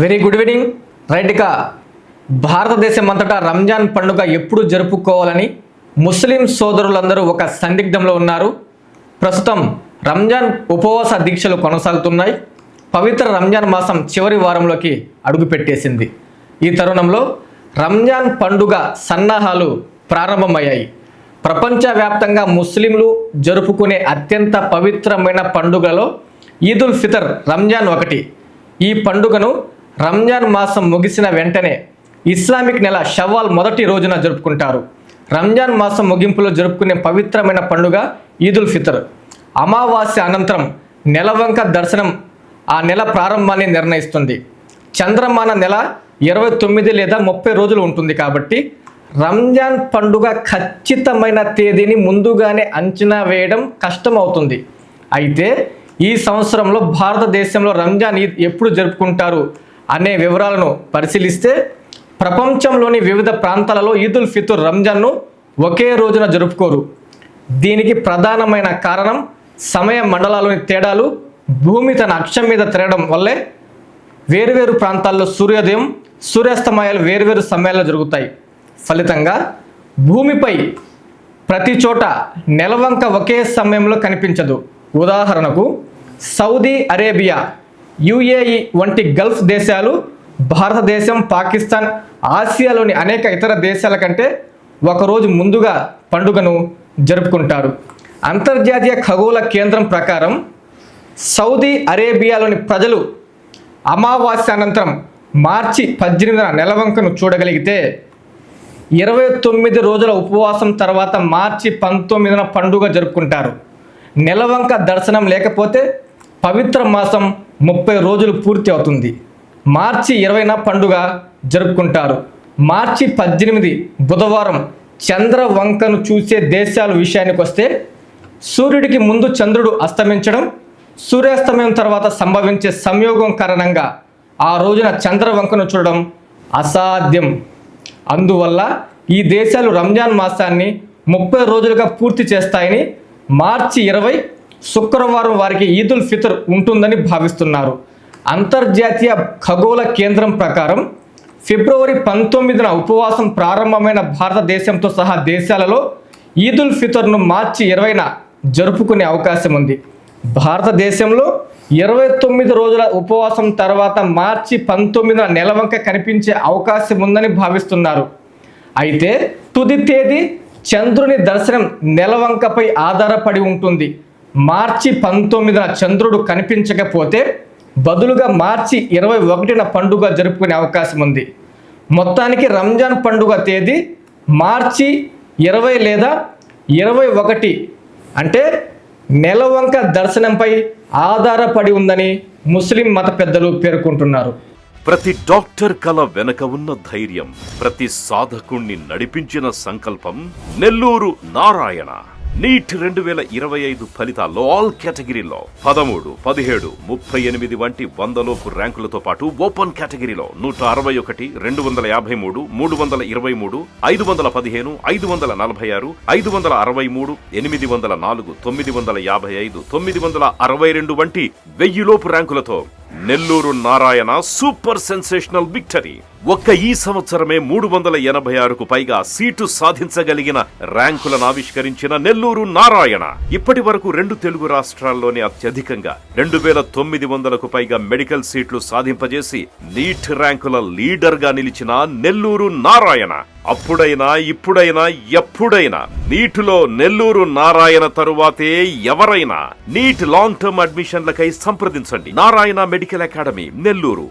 Very good evening. Right, ఇక భారతదేశం అంతటా రంజాన్ పండుగ ఎప్పుడు జరుపుకోవాలని ముస్లిం సోదరులందరూ ఒక సందిగ్ధంలో ఉన్నారు. ప్రస్తుతం రంజాన్ ఉపవాస దీక్షలు కొనసాగుతున్నాయి. పవిత్ర రంజాన్ మాసం చివరి వారంలోకి అడుగుపెట్టేసింది. ఈ తరుణంలో రంజాన్ పండుగ సన్నాహాలు ప్రారంభమయ్యాయి. ప్రపంచవ్యాప్తంగా ముస్లింలు జరుపుకునే అత్యంత పవిత్రమైన పండుగలో ఈదుల్ ఫితర్ రంజాన్ ఒకటి. ఈ పండుగను రంజాన్ మాసం ముగిసిన వెంటనే ఇస్లామిక్ నెల షవ్వాల్ మొదటి రోజున జరుపుకుంటారు. రంజాన్ మాసం ముగింపులో జరుపుకునే పవిత్రమైన పండుగ ఈదుల్ ఫితర్. అమావాస్య అనంతరం నెలవంక దర్శనం ఆ నెల ప్రారంభాన్ని నిర్ణయిస్తుంది. చంద్రమాన నెల 29 లేదా 30 రోజులు ఉంటుంది. కాబట్టి రంజాన్ పండుగ ఖచ్చితమైన తేదీని ముందుగానే అంచనా వేయడం కష్టమవుతుంది. అయితే ఈ సంవత్సరంలో భారతదేశంలో రంజాన్ ఈద్ ఎప్పుడు జరుపుకుంటారు అనే వివరాలను పరిశీలిస్తే ప్రపంచంలోని వివిధ ప్రాంతాలలో ఈదుల్ ఫితర్ రంజాన్ను ఒకే రోజున జరుపుకోరు. దీనికి ప్రధానమైన కారణం సమయ మండలాల్లోని తేడాలు. భూమి తన అక్షం మీద తిరగడం వల్లే వేరువేరు ప్రాంతాల్లో సూర్యోదయం సూర్యాస్తమయాలు వేరువేరు సమయాల్లో జరుగుతాయి. ఫలితంగా భూమిపై ప్రతి చోట నెలవంక ఒకే సమయంలో కనిపించదు. ఉదాహరణకు సౌదీ అరేబియా, యుఏఈ వంటి గల్ఫ్ దేశాలు భారతదేశం, పాకిస్తాన్, ఆసియాలోని అనేక ఇతర దేశాల కంటే ఒకరోజు ముందుగా పండుగను జరుపుకుంటారు. అంతర్జాతీయ ఖగోళ కేంద్రం ప్రకారం సౌదీ అరేబియాలోని ప్రజలు అమావాస్య అనంతరం మార్చి 18న నెలవంకను చూడగలిగితే 29 రోజుల ఉపవాసం తర్వాత మార్చి 19న పండుగ జరుపుకుంటారు. నెలవంక దర్శనం లేకపోతే పవిత్ర మాసం 30 రోజులు పూర్తి అవుతుంది. మార్చి 20న పండుగ జరుపుకుంటారు. మార్చి 18 బుధవారం చంద్రవంకను చూసే దేశాల విషయానికి వస్తే సూర్యుడికి ముందు చంద్రుడు అస్తమించడం, సూర్యాస్తమయం తర్వాత సంభవించే సంయోగం కారణంగా ఆ రోజున చంద్రవంకను చూడడం అసాధ్యం. అందువల్ల ఈ దేశాలు రంజాన్ మాసాన్ని 30 రోజులుగా పూర్తి చేస్తాయని మార్చి 20 శుక్రవారం వారికి ఈదుల్ ఫితర్ ఉంటుందని భావిస్తున్నారు. అంతర్జాతీయ ఖగోళ కేంద్రం ప్రకారం ఫిబ్రవరి 19న ఉపవాసం ప్రారంభమైన భారతదేశంతో సహా దేశాలలో ఈదుల్ ఫితర్ను మార్చి 20న జరుపుకునే అవకాశం ఉంది. భారతదేశంలో 29 రోజుల ఉపవాసం తర్వాత మార్చి 19న నెలవంక కనిపించే అవకాశం ఉందని భావిస్తున్నారు. అయితే తుది తేదీ చంద్రుని దర్శనం నెలవంకపై ఆధారపడి ఉంటుంది. మార్చి 19న చంద్రుడు కనిపించకపోతే బదులుగా మార్చి 21న పండుగ జరుపుకునే అవకాశం ఉంది. మొత్తానికి రంజాన్ పండుగ తేదీ మార్చి 20 లేదా 21, అంటే నెలవంక దర్శనంపై ఆధారపడి ఉందని ముస్లిం మత పెద్దలు పేర్కొంటున్నారు. ప్రతి డాక్టర్ కల వెనక ఉన్న ధైర్యం, ప్రతి సాధకుణ్ణి నడిపించిన సంకల్పం నెల్లూరు నారాయణ. నీట్ 2025 ఫలితాల్లో ఆల్ కేటగిరీలో 13, 17, 38 వంటి 100లోపు ర్యాంకులతో పాటు ఓపెన్ కేటగిరీలో 161, 253, 323, 515, 546, 563, 804, 955, 962 వంటి 1000లోపు ర్యాంకులతో Nellore Narayana super sensational victory. ఒక్క ఈ సంవత్సరమే 386కు పైగా సీటు సాధించగలిగిన ర్యాంకులను ఆవిష్కరించిన నెల్లూరు నారాయణ ఇప్పటి వరకు 2 తెలుగు రాష్ట్రాల్లోనే అత్యధికంగా 2900కు పైగా మెడికల్ సీట్లు సాధింపజేసి నీట్ ర్యాంకుల లీడర్ గా నిలిచిన నెల్లూరు నారాయణ అప్పుడైనా ఇప్పుడైనా ఎప్పుడైనా నీటిలో నెల్లూరు నారాయణ తరువాతే ఎవరైనా. నీట్ లాంగ్ టర్మ్ అడ్మిషన్లకై సంప్రదించండి. Narayana medical academy, Nellore.